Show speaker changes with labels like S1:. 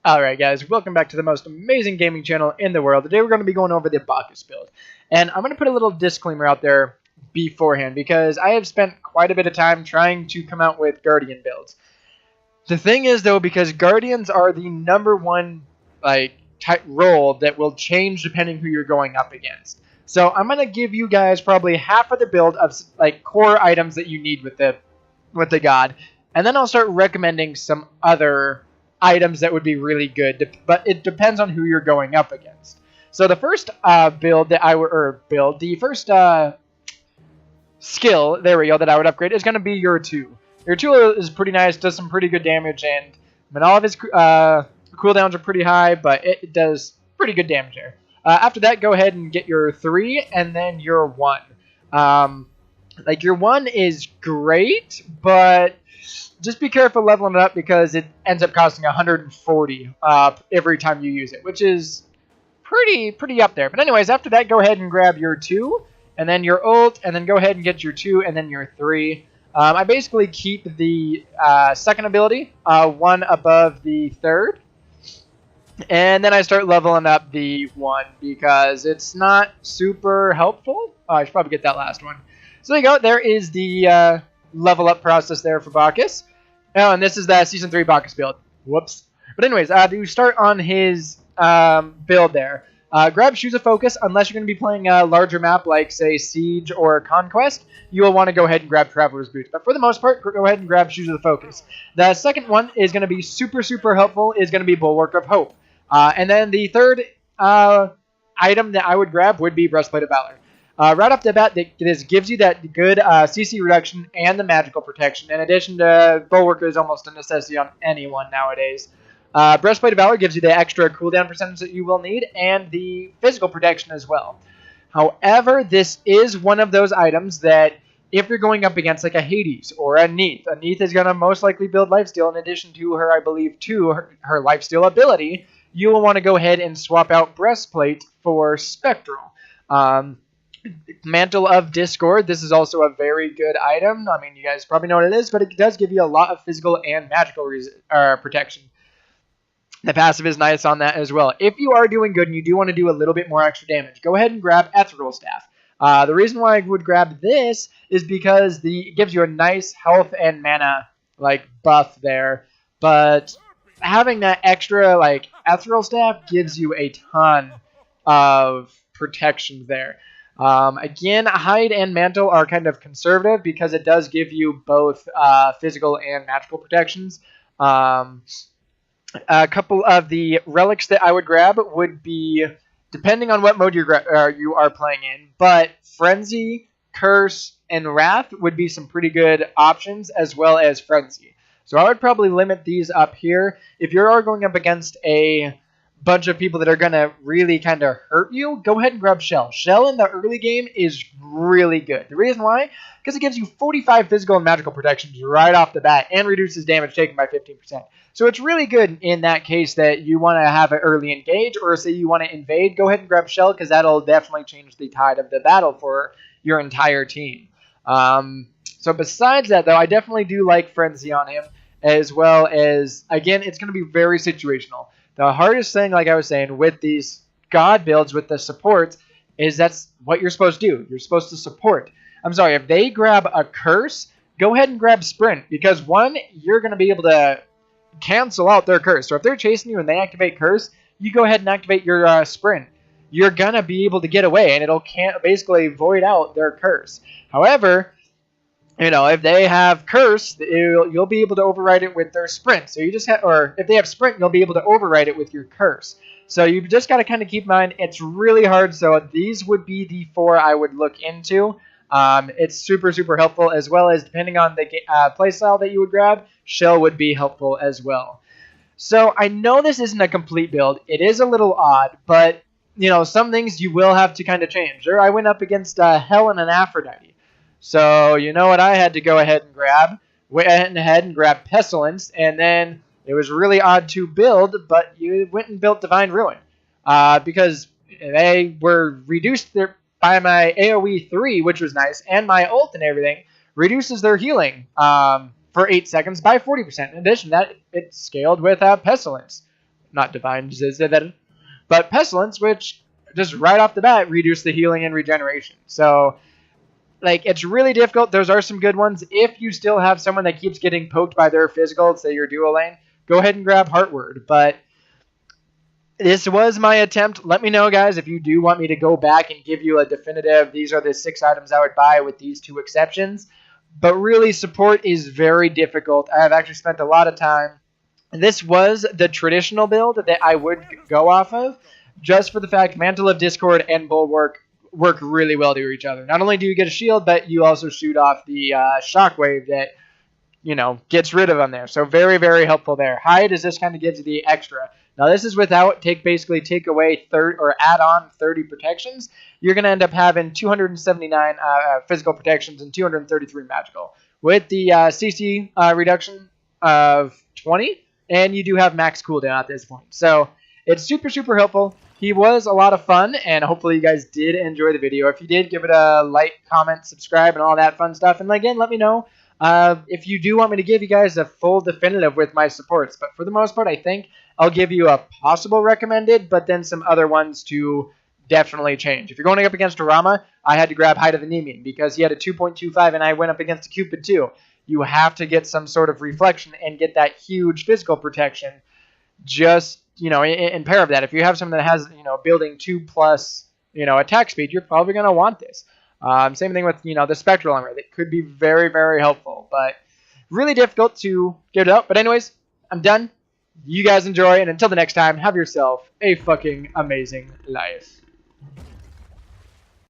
S1: Alright guys, welcome back to the most amazing gaming channel in the world. Today we're going to be going over the Bacchus build. And I'm going to put a little disclaimer out there beforehand because I have spent quite a bit of time trying to come out with Guardian builds. The thing is though, because Guardians are the #1 type role that will change depending who you're going up against. So I'm going to give you guys probably half of the build of core items that you need with the god. And then I'll start recommending some other items that would be really good, but it depends on who you're going up against. So the first skill, there we go, that I would upgrade is going to be your 2. Your 2 is pretty nice, does some pretty good damage, and I mean, all of his cooldowns are pretty high, but it does pretty good damage there. After that, go ahead and get your 3, and then your 1. Your 1 is great, but just be careful leveling it up because it ends up costing 140 every time you use it, which is pretty up there. But anyways, after that, go ahead and grab your 2, and then your ult, and then go ahead and get your 2, and then your 3. I basically keep the second ability 1 above the third, and then I start leveling up the 1 because it's not super helpful. Oh, I should probably get that last one. So there you go. There is the level up process there for Bacchus. Oh, and this is the Season 3 Bacchus build. Whoops. But anyways, to start on his build there, grab Shoes of Focus. Unless you're going to be playing a larger map like, say, Siege or Conquest, you will want to go ahead and grab Traveler's Boots. But for the most part, go ahead and grab Shoes of the Focus. The second one is going to be super helpful, is going to be Bulwark of Hope. And then the third item that I would grab would be Breastplate of Valor. Right off the bat, this gives you that good CC reduction and the magical protection. In addition to Bulwark is almost a necessity on anyone nowadays. Breastplate of Valor gives you the extra cooldown percentage that you will need and the physical protection as well. However, this is one of those items that if you're going up against like a Hades or a Neith is going to most likely build lifesteal in addition to her, I believe, her lifesteal ability. You will want to go ahead and swap out Breastplate for Spectral. Mantle of Discord. This is also a very good item. I mean, you guys probably know what it is, but it does give you a lot of physical and magical protection. The passive is nice on that as well. If you are doing good and you do want to do a little bit more extra damage, go ahead and grab Ethereal Staff. The reason why I would grab this is because it gives you a nice health and mana buff there, but having that extra Ethereal Staff gives you a ton of protection there. Again, Hide and Mantle are kind of conservative because it does give you both physical and magical protections. A couple of the relics that I would grab would be, depending on what mode you are playing in, but Frenzy, Curse, and Wrath would be some pretty good options, as well as Frenzy. So I would probably limit these up here. If you are going up against a bunch of people that are going to really kind of hurt you, go ahead and grab Shell. Shell in the early game is really good. The reason why? Because it gives you 45 physical and magical protections right off the bat and reduces damage taken by 15%. So it's really good in that case that you want to have an early engage, or say you want to invade, go ahead and grab Shell because that'll definitely change the tide of the battle for your entire team. So besides that though, I definitely do like Frenzy on him, as well as, again, it's going to be very situational. The hardest thing, like I was saying, with these god builds, with the supports, is that's what you're supposed to do. You're supposed to support. I'm sorry, if they grab a Curse, go ahead and grab Sprint. Because, one, you're going to be able to cancel out their Curse. So if they're chasing you and they activate Curse, you go ahead and activate your Sprint. You're going to be able to get away, and it'll basically void out their Curse. However, if they have Curse, you'll be able to override it with their Sprint. So you just or if they have Sprint, you'll be able to override it with your Curse. So you just got to kind of keep in mind, it's really hard. So these would be the 4 I would look into. It's super helpful, as well as depending on the playstyle that you would grab, Shell would be helpful as well. So I know this isn't a complete build. It is a little odd, but some things you will have to kind of change. Or I went up against Helen and Aphrodite. So, you know what I had to go ahead and grab? Went ahead and grabbed Pestilence, and then it was really odd to build, but you went and built Divine Ruin. Because they were reduced by my AoE 3, which was nice, and my ult and everything, reduces their healing for 8 seconds by 40%. In addition to that, it scaled with Pestilence. not Divine, but Pestilence, which just right off the bat reduce the healing and regeneration. So, like, it's really difficult. Those are some good ones. If you still have someone that keeps getting poked by their physical, say your duo lane, go ahead and grab Heartward. But this was my attempt. Let me know, guys, if you do want me to go back and give you a definitive, these are the 6 items I would buy with these 2 exceptions. But really, support is very difficult. I have actually spent a lot of time. This was the traditional build that I would go off of, just for the fact Mantle of Discord and Bulwark work really well to each other. Not only do you get a shield, but you also shoot off the shockwave that, you know, gets rid of them there. So very, very helpful there. Hide is this kind of gives you the extra. Now this is without basically take away 30 or add on 30 protections. You're going to end up having 279 physical protections and 233 magical. With the CC reduction of 20, and you do have max cooldown at this point. So it's super, super helpful. He was a lot of fun, and hopefully you guys did enjoy the video. If you did, give it a like, comment, subscribe, and all that fun stuff. And again, let me know if you do want me to give you guys a full definitive with my supports. But for the most part, I think I'll give you a possible recommended, but then some other ones to definitely change. If you're going up against a Rama, I had to grab Height of the Nemean because he had a 2.25, and I went up against a Cupid too. You have to get some sort of reflection and get that huge physical protection. Just, you know, in pair of that, if you have someone that has, you know, building 2+ attack speed, you're probably going to want this. Same thing with, you know, the spectral armor. That could be very, very helpful, but really difficult to get it out. But anyways, I'm done. You guys enjoy, and until the next time, have yourself a fucking amazing life.